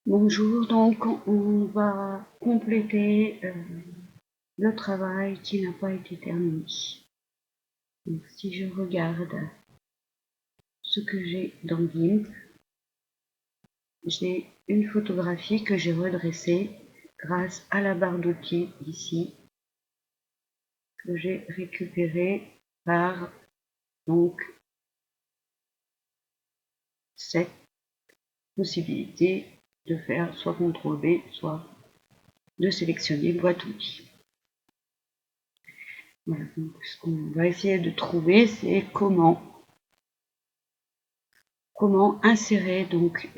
Bonjour, donc on va compléter le travail qui n'a pas été terminé. Donc, si je regarde ce que j'ai dans GIMP, j'ai une photographie que j'ai redressée grâce à la barre d'outils ici, que j'ai récupérée par donc cette possibilité de faire soit CTRL V, soit de sélectionner boîte outils. Voilà, donc ce qu'on va essayer de trouver, c'est comment insérer donc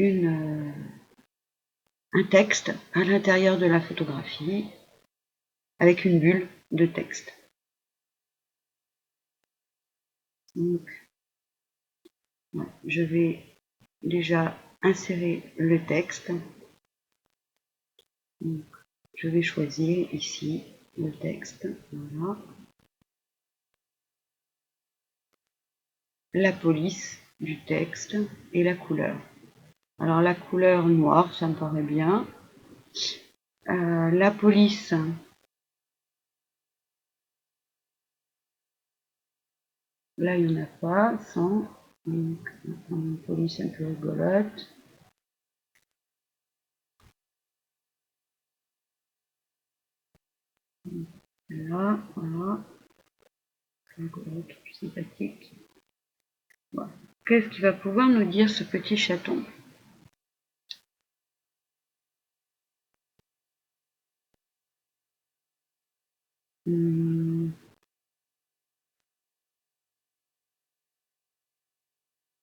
un texte à l'intérieur de la photographie avec une bulle de texte. Donc, ouais, je vais déjà insérer le texte. Donc, je vais choisir ici le texte. Voilà. La police du texte et la couleur. Alors la couleur noire, ça me paraît bien. La police, là il n'y en a pas, sans. Donc, une police un peu rigolote. Là, voilà. Rigolote, sympathique. Voilà. Qu'est-ce qu'il va pouvoir nous dire ce petit chaton?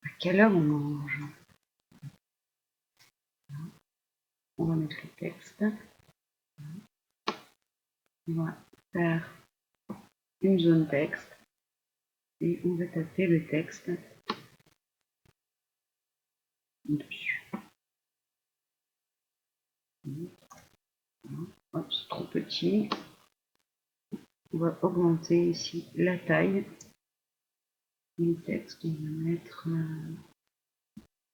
À quelle heure on mange? On va mettre le texte. On va faire une zone texte et on va taper le texte dessus. Hop, c'est trop petit. On va augmenter ici la taille du texte. On va mettre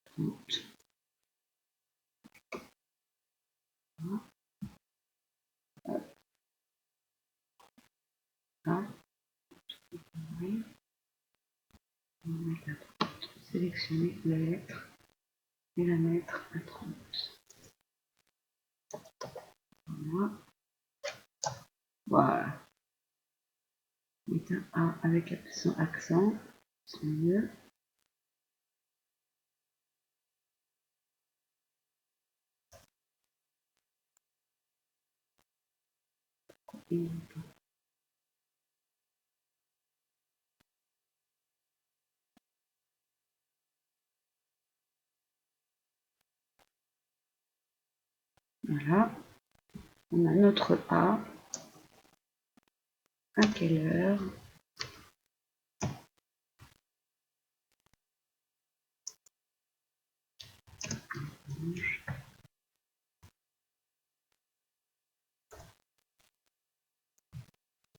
30. Voilà. Là, oui. On va mettre à 30. Sélectionner la lettre et la mettre à 30. Voilà. Voilà. Mettre un A avec accent, c'est mieux. Et voilà. On a notre A. À quelle heure?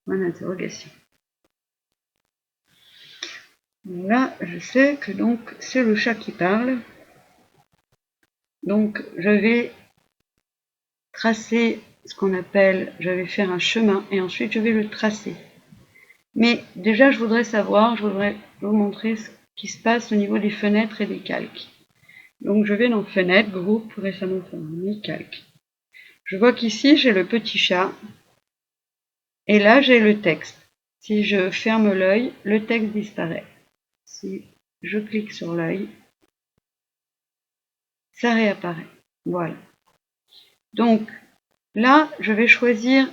Point d'interrogation. Là, je sais que donc c'est le chat qui parle. Donc, je vais tracer ce qu'on appelle, je vais faire un chemin et ensuite je vais le tracer. Mais déjà, je voudrais vous montrer ce qui se passe au niveau des fenêtres et des calques. Donc, je vais dans Fenêtre, Groupe, récemment formé, Calque. Je vois qu'ici, j'ai le petit chat. Et là, j'ai le texte. Si je ferme l'œil, le texte disparaît. Si je clique sur l'œil, ça réapparaît. Voilà. Donc, là, je vais choisir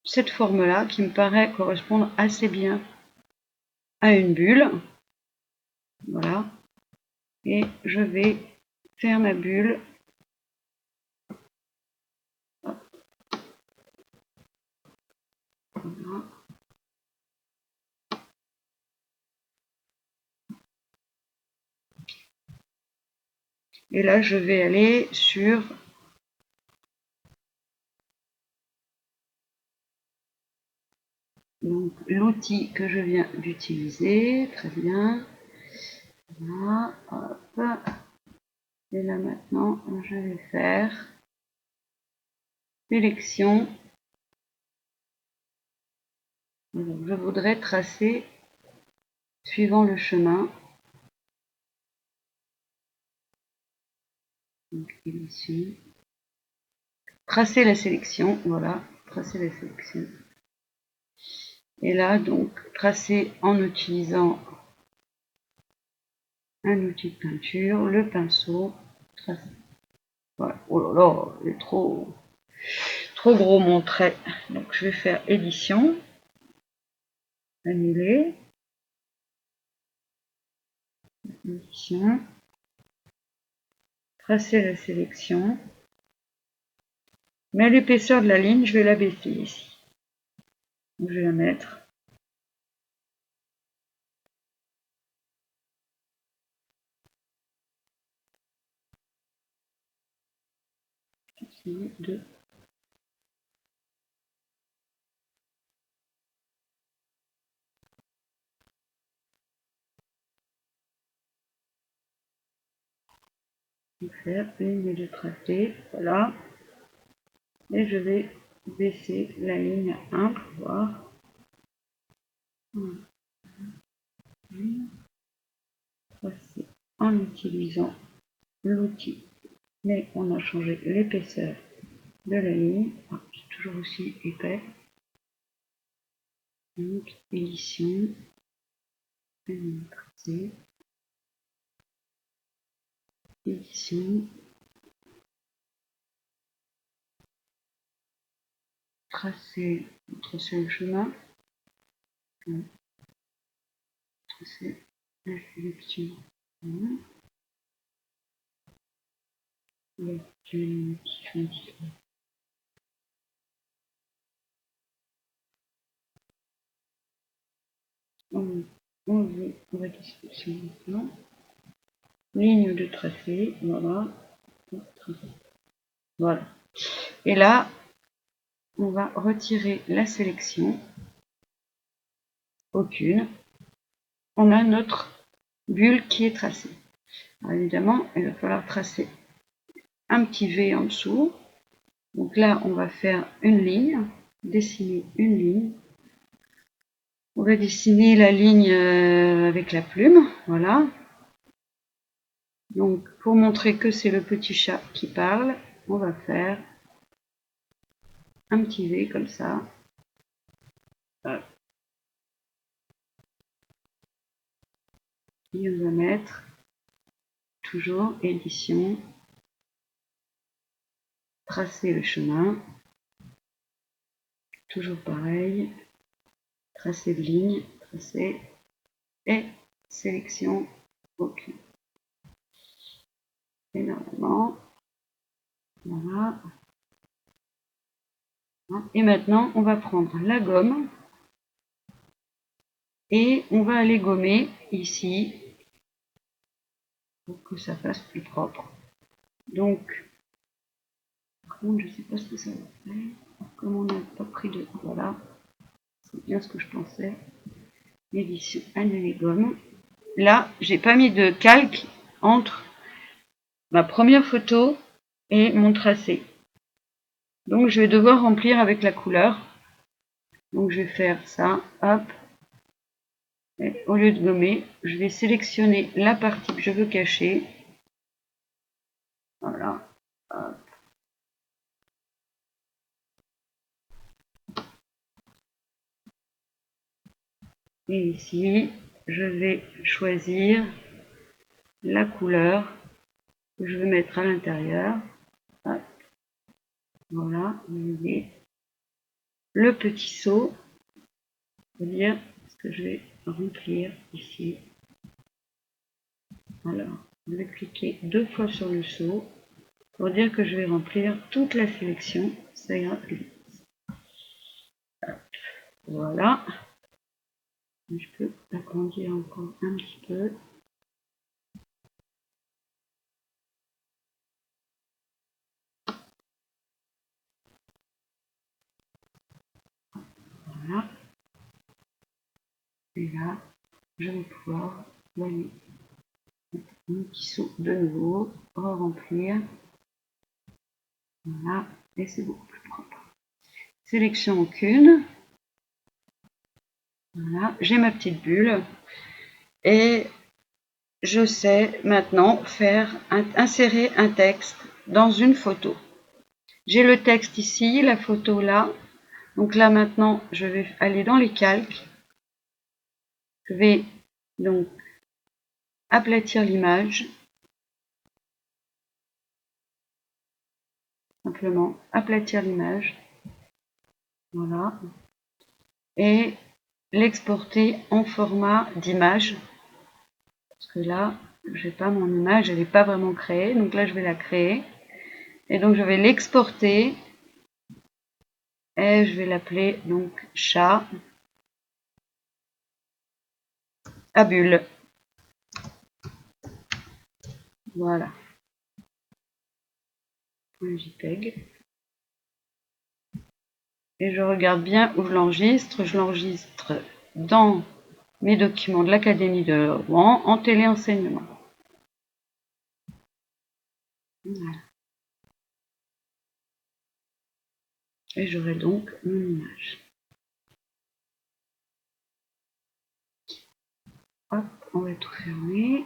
cette forme-là qui me paraît correspondre assez bien à une bulle. Voilà. Et je vais faire ma bulle. Voilà. Et là, je vais aller sur l'outil que je viens d'utiliser. Très bien. Voilà. Hop. Et là maintenant, je vais faire sélection. Donc, je voudrais tracer suivant le chemin. Donc, édition. Tracer la sélection, voilà, tracer la sélection. Et là, donc, tracer en utilisant un outil de peinture, le pinceau, tracer. Voilà. Oh là là, il est trop gros mon trait. Donc, je vais faire édition, annuler, édition, tracer la sélection. Mais l'épaisseur de la ligne, je vais la baisser ici. Donc, je vais la mettre. Ici, 2. Je vais faire ligne de tracé, voilà. Et je vais baisser la ligne à 1 pour voir. Tracer en utilisant l'outil, mais on a changé l'épaisseur de la ligne. Ah, c'est toujours aussi épais. Donc, édition, tracé, édition, tracer le chemin, tracer la sélection. Il y a une qui on va description maintenant. Ligne de tracé, voilà. Voilà. Et là, on va retirer la sélection. Aucune. On a notre bulle qui est tracée. Alors évidemment, il va falloir tracer un petit V en dessous. Donc là, on va faire une ligne, dessiner une ligne. On va dessiner la ligne avec la plume, voilà. Donc, pour montrer que c'est le petit chat qui parle, on va faire un petit V comme ça. Et on va mettre toujours édition, tracer le chemin, toujours pareil, tracer de ligne, tracer et sélection aucune. Et normalement, voilà. Et maintenant, on va prendre la gomme et on va aller gommer ici pour que ça fasse plus propre. Donc, par contre, je ne sais pas ce que ça va faire. Comme on n'a pas pris de... Voilà, c'est bien ce que je pensais. Édition, annuler gomme. Là, j'ai pas mis de calque entre ma première photo et mon tracé. Donc, je vais devoir remplir avec la couleur. Donc, je vais faire ça, hop. Et au lieu de gommer, je vais sélectionner la partie que je veux cacher. Voilà. Hop. Et ici, je vais choisir la couleur que je veux mettre à l'intérieur. Voilà, le petit seau, c'est-à-dire ce que je vais remplir ici. Alors, je vais cliquer 2 fois sur le seau pour dire que je vais remplir toute la sélection. Ça ira plus vite. Voilà. Je peux agrandir encore un petit peu. Voilà. Et là, je vais pouvoir gagner. qui sont de nouveau, remplir. Voilà, et c'est beaucoup plus propre. Sélection aucune. Voilà, j'ai ma petite bulle. Et je sais maintenant insérer un texte dans une photo. J'ai le texte ici, la photo là. Donc là maintenant, je vais aller dans les calques. Je vais donc aplatir l'image. Simplement aplatir l'image. Voilà. Et l'exporter en format d'image. Parce que là, je n'ai pas mon image, elle n'est pas vraiment créée. Donc là, je vais la créer. Et donc, je vais l'exporter. Et je vais l'appeler donc chat à bulle. Voilà. Un JPEG. Et je regarde bien où je l'enregistre. Je l'enregistre dans mes documents de l'Académie de Rouen en téléenseignement. Voilà. Et j'aurai donc mon image. Hop, on va tout fermer.